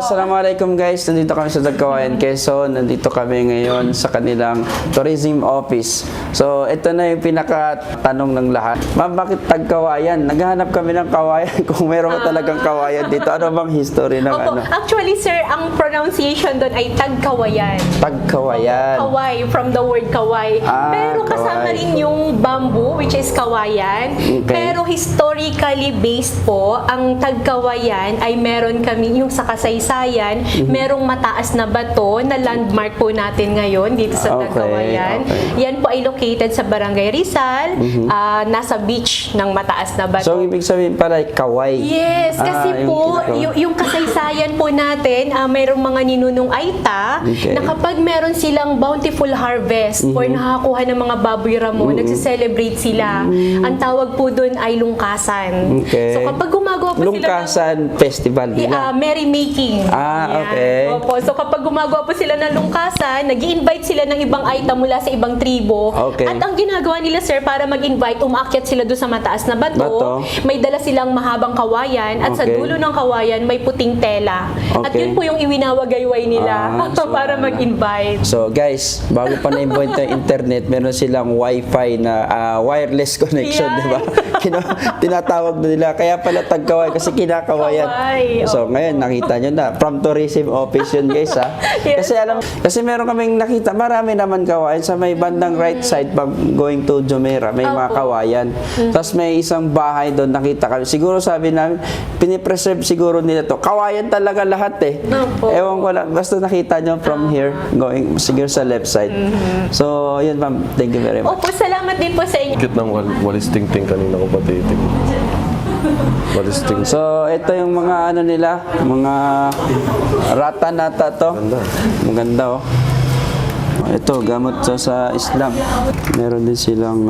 Assalamualaikum guys, nandito kami sa Tagkawayan, Quezon. Nandito kami ngayon sa kanilang tourism office. So, ito na yung pinaka-tanong ng lahat. Ma'am, bakit Tagkawayan? Naghahanap kami ng kawayan kung meron ba talagang kawayan dito. Ano bang history ng Opo, ano? actually sir, ang pronunciation doon ay Tagkawayan. Tagkawayan. Kaway, from the word kaway. Ah, Pero kasama kaway. rin yung bamboo, which is kawayan. Okay. Pero historically based po, ang Tagkawayan ay meron kami, yung sa kasaysayan, merong mataas na bato na landmark po natin ngayon dito sa Okay, Tagkawayan. okay. Yan po ay located sa Barangay Rizal, nasa beach ng mataas na bato. So, ibig sabihin pala, kaway. Yes, kasi po, yung kasaysayan po natin, mayroong mga ninunong Aita, Okay. na kapag meron silang bountiful harvest or nakakuha ng mga baboy ramo, nagsiselebrate sila. Ang tawag po doon ay lungkasan. Okay. So kapag gumagawa po Lungkasan Festival sila nila. merrymaking. Ah, Yan. okay. Opo. So kapag gumagawa po sila ng lungkasan, nag-i-invite sila ng ibang Aita mula sa ibang tribo. Okay. At ang ginagawa nila, sir, para mag-invite, umaakyat sila doon sa mataas na bato. May dala silang mahabang kawayan at sa Okay. dulo ng kawayan may puting tela. At Okay. yun po yung iwinawagayway nila So, para mag-invite. So guys, bago pa na-invite yung internet, meron silang wifi na wireless connection, Yan. di ba? Tinatawag na nila. Kaya pala Tagkaway kasi kinakawayan. Kaway, So ngayon, nakita nyo na. From tourism office yun guys ha. Yes. Kasi meron kaming nakita, marami naman kawayan. Sa may bandang right side, pag going to Jumeirah, may mga Opo. kawayan. Tapos may isang bahay doon, nakita kami. Siguro sabi namin, pinipreserve siguro nila to. Kawayan talaga lahat eh. Opo. Ewan ko lang, basta nakita nyo from here, going siguro sa left side. So, yun ma'am, thank you very much. Opo, salamat din po sa inyo. Cute ng walis ting-ting kanina ko patitig. Walis ting. So, ito yung mga ano nila, mga rata-nata to. Ganda. Maganda oh. Ito, gamot to sa Islam. Meron din silang,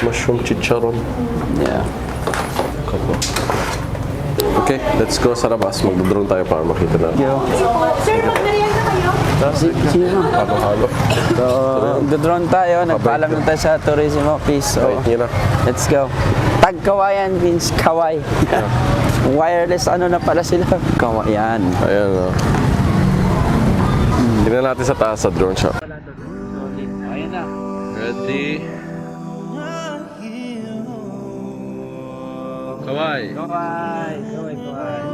Mushroom chicharon. yeah. Kapo. Okay, let's go sa labas. Magdodrone tayo para makita na. Yo. Sir, magmerienda kayo? Sige ma'am. Halo-halo. So, drone tayo. Nagpaalam na tayo sa tourism office. So, Right, yun na. let's go. Tagkawayan means kaway. Wireless ano na pala sila? Kawayan. Ayan o. Tingnan natin sa taas sa drone shot. Ayan na. Ready? Kawai. Kaway.